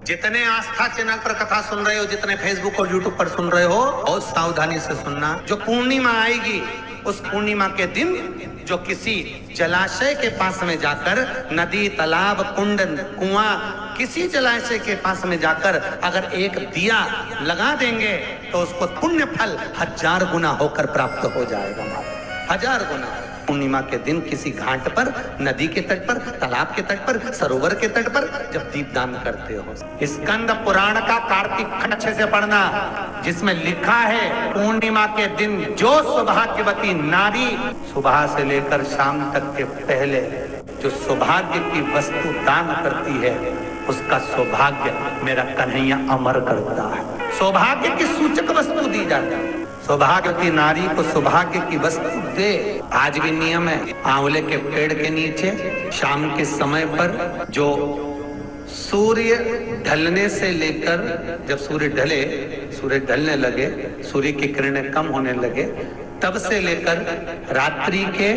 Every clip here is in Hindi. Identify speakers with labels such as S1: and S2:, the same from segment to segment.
S1: जितने आस्था चैनल पर कथा सुन रहे हो, जितने फेसबुक और यूट्यूब पर सुन रहे हो, बहुत सावधानी से सुनना। जो पूर्णिमा आएगी, उस पूर्णिमा के दिन जो किसी जलाशय के पास में जाकर, नदी, तालाब, कुंड, कुआं, किसी जलाशय के पास में जाकर अगर एक दिया लगा देंगे तो उसको पुण्य फल 1000 गुना होकर प्राप्त हो जाएगा। 1000 गुना। पूर्णिमा के दिन किसी घाट पर, नदी के तट पर, तालाब के तट पर, सरोवर के तट पर जब दीपदान करते हो, स्कंद पुराण का कार्तिक खंड अच्छे से पढ़ना, जिसमें लिखा है पूर्णिमा के दिन जो सौभाग्यवती नारी सुबह से लेकर शाम तक के पहले जो सौभाग्य की वस्तु दान करती है, उसका सौभाग्य मेरा कन्हैया अमर करता है। सौभाग्य की सूचक वस्तु दी जाती है। सौभाग्यवती नारी को सौभाग्य की वस्तु दे। आज भी नियम है, आंवले के पेड़ के नीचे शाम के समय पर जो सूर्य ढलने से लेकर, जब सूर्य ढलने लगे, सूर्य की किरणें कम होने लगे, तब से लेकर रात्रि के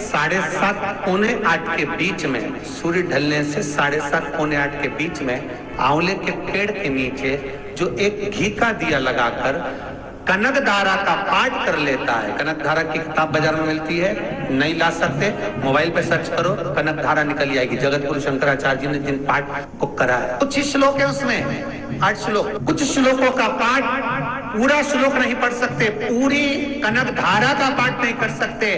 S1: 7:30 पौने 8 के बीच में, सूर्य ढलने से 7:30 पौने 8 के बीच में आंवले के पेड़ के नीचे जो एक घी का दिया लगाकर कनक धारा का पाठ कर लेता है। कनक धारा की किताब बाजार में मिलती है, नहीं ला सकते, मोबाइल पे सर्च करो, कनक धारा निकल आएगी। जगत गुरु शंकराचार्य जी ने जिन पाठ को करा है, कुछ श्लोक है उसमें, 8 श्लोक। कुछ श्लोकों का पाठ, पूरा श्लोक नहीं पढ़ सकते, पूरी कनक धारा का पाठ नहीं कर सकते,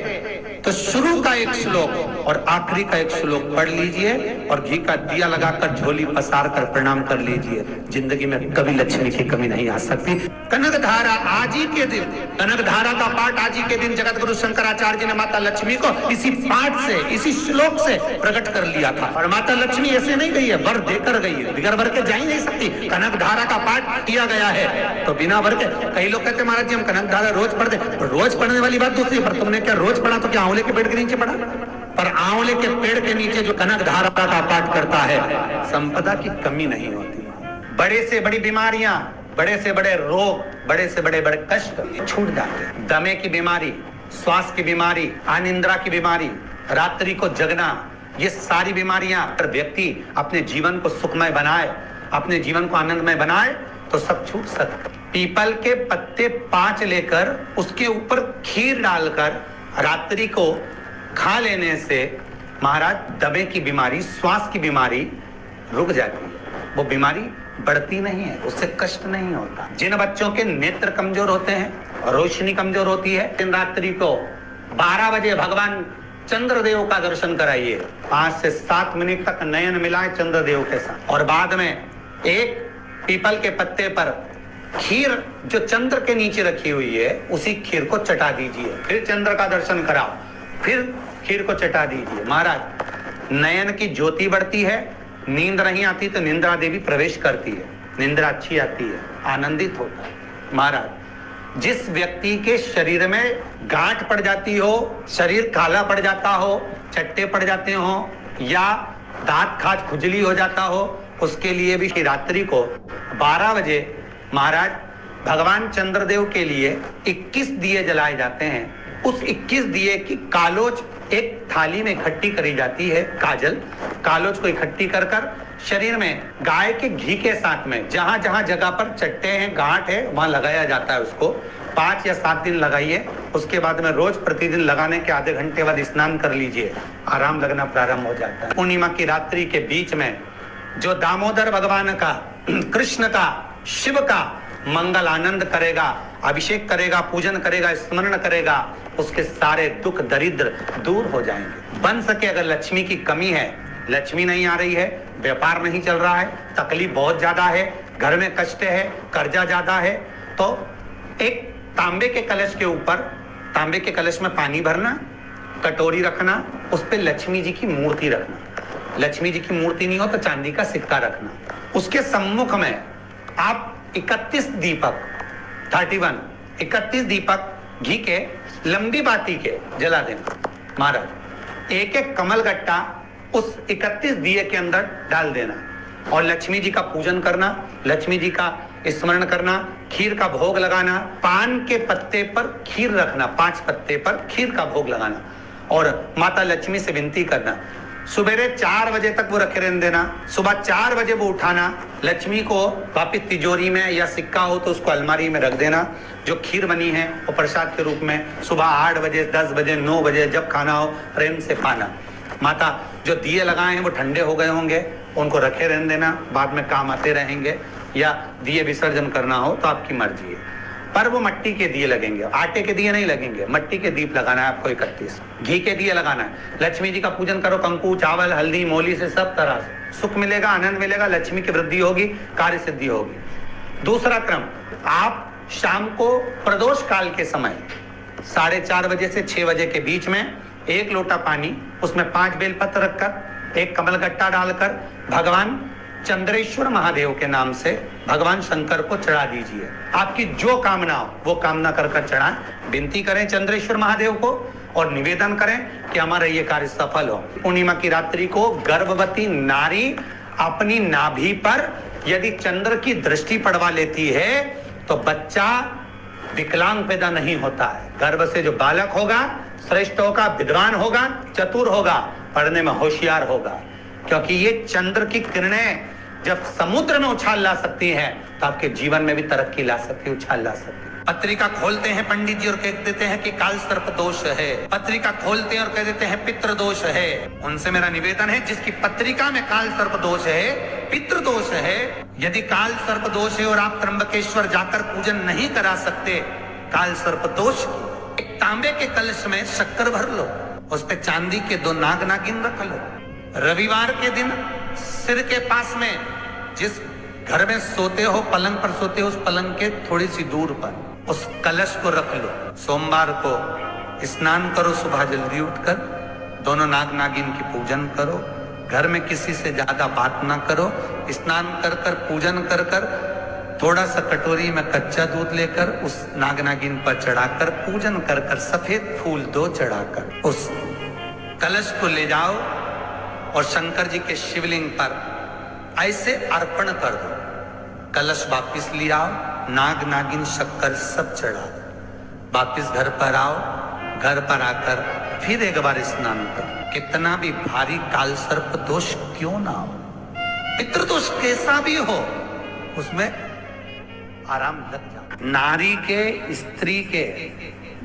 S1: तो शुरू का एक श्लोक और आखिरी का एक श्लोक पढ़ लीजिए और घी का दिया लगाकर झोली पसार कर प्रणाम कर लीजिए। जिंदगी में कभी लक्ष्मी की कमी नहीं आ सकती। कनक धारा आज ही के दिन, कनक धारा का पाठ आज ही के दिन जगत गुरु शंकराचार्य जी ने माता लक्ष्मी को इसी पाठ से, इसी श्लोक से प्रकट कर लिया था। और माता लक्ष्मी ऐसे नहीं गई है, वर देकर गई है, बिगर वर के जा ही नहीं सकती। कनक धारा का पाठ किया गया है तो बिना वर के। कई लोग कहते महाराज जी हम कनक धारा रोज पढ़ते, रोज पढ़ने वाली बात दूसरी, पर तुमने क्या रोज पढ़ा? तो क्या आंवले के पेड़ के नीचे पढ़ा? पर आंवले के पेड़ के नीचे जो कनक धारा का पाठ करता है, संपदा की कमी नहीं होती। बड़े से बड़ी बीमारियां, बड़े से बड़े रोग, बड़े से बड़े कष्ट छूट जाते हैं। दमे की बीमारी, श्वास की बीमारी, अनिद्रा की बीमारी, रात्रि को जगना, ये सारी बीमारियां अगर व्यक्ति अपने जीवन को सुखमय बनाए, अपने जीवन को आनंदमय बनाए तो सब छूट सकते। पीपल के पत्ते 5 लेकर उसके ऊपर खीर डालकर रात्रि को खा लेने से महाराज दमे की बीमारी, श्वास की बीमारी रुक जाती है। वो बीमारी बढ़ती नहीं है, उससे कष्ट नहीं होता। जिन बच्चों के नेत्र कमजोर होते हैं, रोशनी कमजोर होती है, दिन रात्रि को 12 बजे भगवान चंद्रदेव का दर्शन कराइए। 5 से 7 मिनट तक नयन मिलाए चंद्रदेव के साथ, और बाद में एक पीपल के पत्ते पर खीर जो चंद्र के नीचे रखी हुई है, उसी खीर को चटा दीजिए। फिर चंद्र का दर्शन कराओ, फिर खीर को चटा दीजिए। महाराज नयन की ज्योति बढ़ती है, नींद नहीं आती तो निंद्रा देवी प्रवेश करती है, निंद्रा अच्छी आती है, आनंदित होता है। महाराज जिस व्यक्ति के शरीर में गांठ पड़ जाती हो, शरीर काला पड़ जाता हो, चट्टे पड़ जाते हो, या दांत खाज खुजली हो जाता हो, उसके लिए भी रात्रि को 12 बजे महाराज भगवान चंद्रदेव के लिए 21 दिए जलाए जाते हैं। उस 21 दिए की कालोज एक थाली में इकट्ठी करी जाती है, कालोज को इकट्ठी कर शरीर में गाय के घी के साथ में जहां जहां जगह पर चट्टे हैं, गांठ है, वहां लगाया जाता है। उसको 5 या 7 दिन लगाइए। उसके बाद में रोज प्रतिदिन लगाने के आधे घंटे बाद स्नान कर लीजिए, आराम लगना प्रारंभ हो जाता है। पूर्णिमा की रात्रि के बीच में जो दामोदर भगवान का, कृष्ण का, शिव का मंगल आनंद करेगा, अभिषेक करेगा, पूजन करेगा, स्मरण करेगा, उसके सारे दुख दरिद्र दूर हो जाएंगे। बन सके अगर लक्ष्मी की कमी है, लक्ष्मी नहीं आ रही है, व्यापार नहीं चल रहा है, तकलीफ बहुत ज्यादा है, घर में कष्ट है, कर्जा ज्यादा है, तो एक तांबे के कलश के ऊपर, तांबे के कलश में पानी भरना, कटोरी रखना, उस पर लक्ष्मी जी की मूर्ति रखना। लक्ष्मी जी की मूर्ति नहीं हो तो चांदी का सिक्का रखना। उसके सम्मुख में आप 31 दीपक घी के लंबी बाती के जला देना। महाराज एक एक कमल गट्टा उस 31 दिए के अंदर डाल देना और लक्ष्मी जी का पूजन करना, लक्ष्मी जी का स्मरण करना, खीर का भोग लगाना, पान के पत्ते पर खीर रखना, 5 पत्ते पर खीर का भोग लगाना और माता लक्ष्मी से विनती करना, सुबेरे 4 बजे तक वो रखे रहने देना, सुबह 4 बजे वो उठाना, लक्ष्मी को वापिस तिजोरी में या सिक्का हो तो उसको अलमारी में रख देना। जो खीर बनी है वो प्रसाद के रूप में सुबह 8 बजे 10 बजे 9 बजे जब खाना हो प्रेम से खाना। माता जो दिए लगाए हैं वो ठंडे हो गए होंगे, उनको रखे रहने देना, बाद में काम आते रहेंगे, या दिए विसर्जन करना हो तो आपकी मर्जी है। पर वो मट्टी के दिए लगेंगे, आटे के दिए नहीं लगेंगे, मट्टी के दीप लगाना है आपको 31। घी के दिए लगाना है। लक्ष्मी जी का पूजन करो, कंकु चावल हल्दी मोली से सब तरह से सुख मिलेगा, आनंद मिलेगा, लक्ष्मी की वृद्धि होगी, कार्य सिद्धि होगी। दूसरा क्रम, आप शाम को प्रदोष काल के समय 4:30 बजे से 6 बजे के बीच में 1 लोटा पानी, उसमें 5 बेलपत्र रखकर, 1 कमलगट्टा डालकर भगवान चंद्रेश्वर महादेव के नाम से भगवान शंकर को चढ़ा दीजिए। आपकी जो कामना हो वो कामना कर कर चढ़ाएं। विनती करें चंद्रेश्वर महादेव को और निवेदन करें कि हमारा ये कार्य सफल हो। पूर्णिमा की रात्रि को गर्भवती नारी अपनी नाभि पर यदि चंद्र की दृष्टि पड़वा लेती है तो बच्चा विकलांग पैदा नहीं होता है। गर्भ से जो बालक होगा श्रेष्ठ होगा, विद्वान होगा, चतुर होगा, पढ़ने में होशियार होगा, क्योंकि ये चंद्र की किरणें जब समुद्र में उछाल ला सकती हैं तो आपके जीवन में भी तरक्की ला सकती है, उछाल ला सकती है। पत्रिका खोलते हैं पंडित जी और कह देते हैं कि काल सर्प दोष है, पत्रिका खोलते हैं और कह देते हैं पितृ दोष है। उनसे मेरा निवेदन है, जिसकी पत्रिका में काल सर्प दोष है, पितृ दोष है, यदि काल सर्प दोष है और आप त्र्यंबकेश्वर जाकर पूजन नहीं करा सकते काल सर्प दोष, एक तांबे के कलश में शक्कर भर लो, उस पे चांदी के 2 नाग नागिन रख लो। रविवार के दिन सिर के पास में जिस घर में सोते हो, पलंग पर सोते हो, उस पलंग के थोड़ी सी दूर पर उस कलश को रख लो। सोमवार को स्नान करो, सुबह जल्दी उठकर दोनों नाग नागिन की पूजन करो। घर में किसी से ज्यादा बात ना करो। स्नान कर कर पूजन कर कर थोड़ा सा कटोरी में कच्चा दूध लेकर उस नाग नागिन पर चढ़ाकर पूजन कर कर सफेद फूल 2 चढ़ाकर उस कलश को ले जाओ और शंकर जी के शिवलिंग पर ऐसे अर्पण कर दो। कलश वापिस ले आओ, नाग नागिन शक्कर सब चढ़ा दो। वापिस घर पर आओ, घर पर आकर फिर एक बार स्नान करो। कितना भी भारी काल सर्प दोष क्यों ना हो, पितृदोष कैसा भी हो, उसमें आराम लग जाता। नारी के, स्त्री के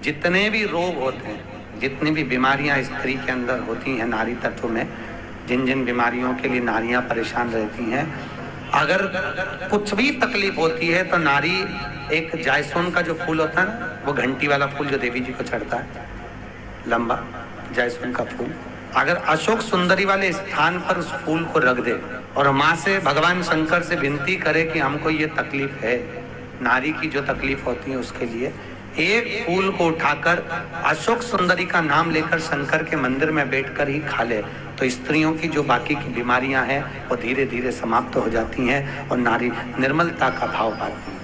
S1: जितने भी रोग होते हैं, जितनी भी बीमारियां स्त्री के अंदर होती हैं, नारी तत्व में जिन जिन बीमारियों के लिए नारियां परेशान रहती हैं, अगर कुछ भी तकलीफ होती है तो नारी एक जायसोन का जो फूल होता है ना, वो घंटी वाला फूल जो देवी जी को चढ़ता है, लंबा जायसोन का फूल, अगर अशोक सुंदरी वाले स्थान पर उस फूल को रख दे और माँ से, भगवान शंकर से विनती करे कि हमको ये तकलीफ है, नारी की जो तकलीफ होती है उसके लिए, एक फूल को उठाकर अशोक सुंदरी का नाम लेकर शंकर के मंदिर में बैठकर ही खा ले, तो स्त्रियों की जो बाकी की बीमारियां हैं वो धीरे धीरे समाप्त हो जाती हैं और नारी निर्मलता का भाव पाती है।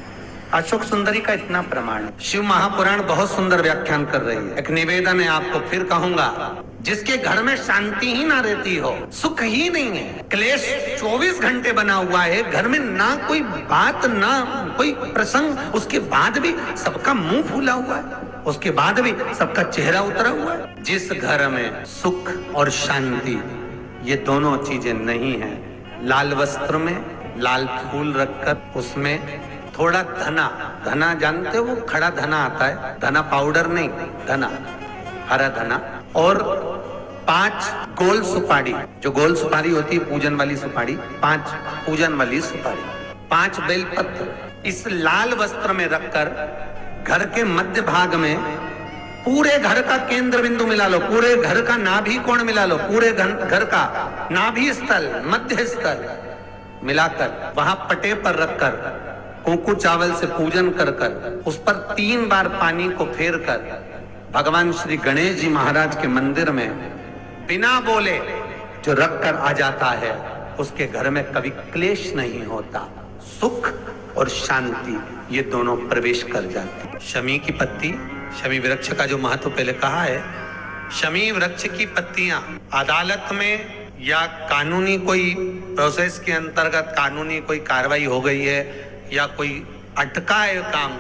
S1: अशोक सुंदरी का इतना प्रमाण है। शिव महापुराण बहुत सुंदर व्याख्यान कर रही है। एक निवेदन है आपको, फिर कहूंगा, जिसके घर में शांति ही ना रहती हो, सुख ही नहीं है, क्लेश 24 घंटे बना हुआ है, घर में ना कोई बात ना कोई प्रसंग, उसके बाद भी सबका मुंह फूला हुआ है, उसके बाद भी सबका चेहरा उतरा हुआ है। जिस घर में सुख और शांति ये दोनों चीजें नहीं है, लाल वस्त्र में लाल फूल रखकर उसमें थोड़ा धना, धना जानते हो, वो खड़ा धना आता है, धना पाउडर नहीं, धना, हरा धना, और 5 गोल सुपारी, जो गोल सुपारी होती है पूजन वाली सुपारी, 5 पूजन वाली सुपारी, 5 बेलपत्र इस लाल वस्त्र में रखकर घर के मध्य भाग में पूरे घर का केंद्र बिंदु मिला लो, पूरे घर का नाभि कोण मिला लो, पूरे घर का नाभि स्थल, मध्य स्थल मिलाकर वहां पटे पर रखकर कुंकू चावल से पूजन कर कर उस पर 3 बार पानी को फेर कर भगवान श्री गणेश जी महाराज के मंदिर में बिना बोले जो रख कर आ जाता है, उसके घर में कभी क्लेश नहीं होता, सुख और शांति ये दोनों प्रवेश कर जाते हैं। शमी की पत्ती, शमी वृक्ष का जो महत्व पहले कहा है, शमी वृक्ष की पत्तियां अदालत में या कानूनी कोई प्रोसेस के अंतर्गत कानूनी कोई कार्रवाई हो गई है या कोई अटका है काम,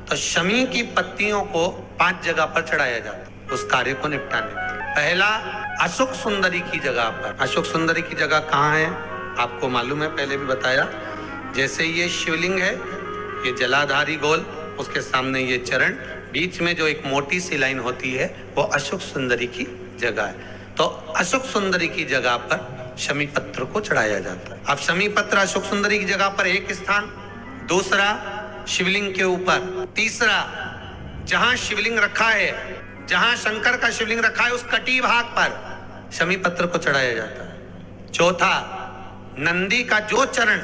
S1: तो शमी की पत्तियों को 5 जगह पर चढ़ाया जाता है उस कार्य को निपटाने के लिए। पहला अशोक सुंदरी की जगह पर। अशोक सुंदरी की जगह कहाँ है आपको मालूम है, पहले भी बताया। जैसे ये शिवलिंग है, ये जलाधारी गोल, उसके सामने ये चरण, बीच में जो एक मोटी सी लाइन होती है वो अशोक सुंदरी की जगह है। तो अशोक सुंदरी की जगह पर शमी पत्र को चढ़ाया जाता है। अब शमी पत्र अशोक सुंदरी की जगह पर एक स्थान, दूसरा शिवलिंग के ऊपर, तीसरा जहां शिवलिंग रखा है, जहां शंकर का शिवलिंग रखा है उस कटी भाग पर शमी पत्र को चढ़ाया जाता है। चौथा, नंदी का जो चरण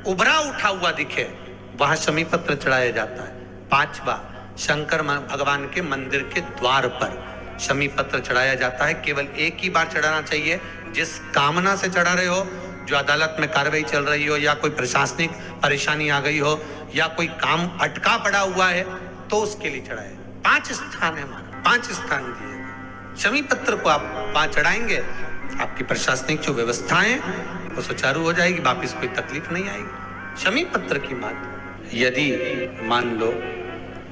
S1: उभरा उठा हुआ दिखे वहां शमी पत्र चढ़ाया जाता है। पांचवा, शंकर भगवान के मंदिर के द्वार पर शमी पत्र चढ़ाया जाता है। केवल एक ही बार चढ़ाना चाहिए। जिस कामना से चढ़ा रहे हो, जो अदालत में कार्रवाई चल रही हो, या कोई प्रशासनिक परेशानी आ गई हो, या कोई काम अटका पड़ा हुआ है, तो उसके लिए चढ़ाए। 5 स्थान है हमारा, 5 स्थान दिए। शमी पत्र को आप 5 चढ़ाएंगे, आपकी प्रशासनिक जो व्यवस्थाएं वो सुचारू हो जाएगी, वापिस कोई तकलीफ नहीं आएगी। शमी पत्र की बात, यदि मान लो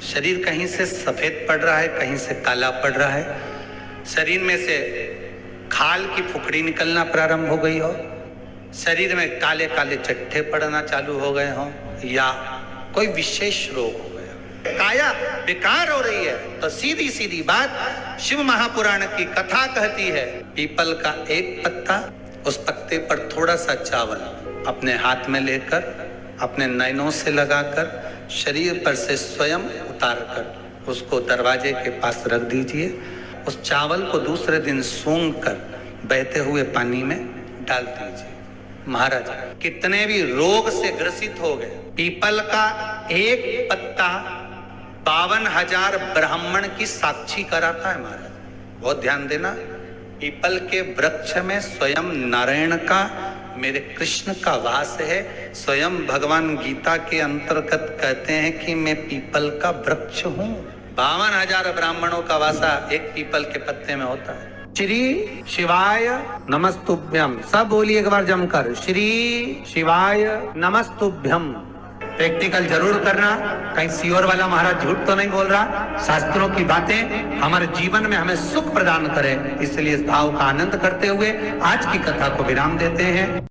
S1: शरीर कहीं से सफेद पड़ रहा है, कहीं से काला पड़ रहा है, शरीर में से खाल की फुकड़ी निकलना प्रारंभ हो गई हो, शरीर में काले काले चट्टे पड़ना चालू हो गए हो, या कोई विशेष रोग हो गया, काया बेकार हो रही है, तो सीधी सीधी बात शिव महापुराण की कथा कहती है, पीपल का एक पत्ता, उस पत्ते पर थोड़ा सा चावल अपने हाथ में लेकर, अपने नयनों से लगाकर, शरीर पर से स्वयं उतारकर उसको दरवाजे के पास रख दीजिए। उस चावल को दूसरे दिन सूंघ कर बहते हुए पानी में डाल दीजिए। महाराज कितने भी रोग से ग्रसित हो गए, पीपल का एक पत्ता 52,000 ब्राह्मण की साक्षी कराता है। महाराज बहुत ध्यान देना, पीपल के वृक्ष में स्वयं नारायण का, मेरे कृष्ण का वास है। स्वयं भगवान गीता के अंतर्गत कहते हैं कि मैं पीपल का वृक्ष हूँ। 52,000 ब्राह्मणों का वासा एक पीपल के पत्ते में होता है। श्री शिवाय नमस्तुभ्यम, सब बोलिए एक बार जमकर, श्री शिवाय नमस्तुभ्यम। प्रैक्टिकल जरूर करना, कहीं सियोर वाला महाराज झूठ तो नहीं बोल रहा। शास्त्रों की बातें हमारे जीवन में हमें सुख प्रदान करें, इसलिए इस भाव का आनंद करते हुए आज की कथा को विराम देते हैं।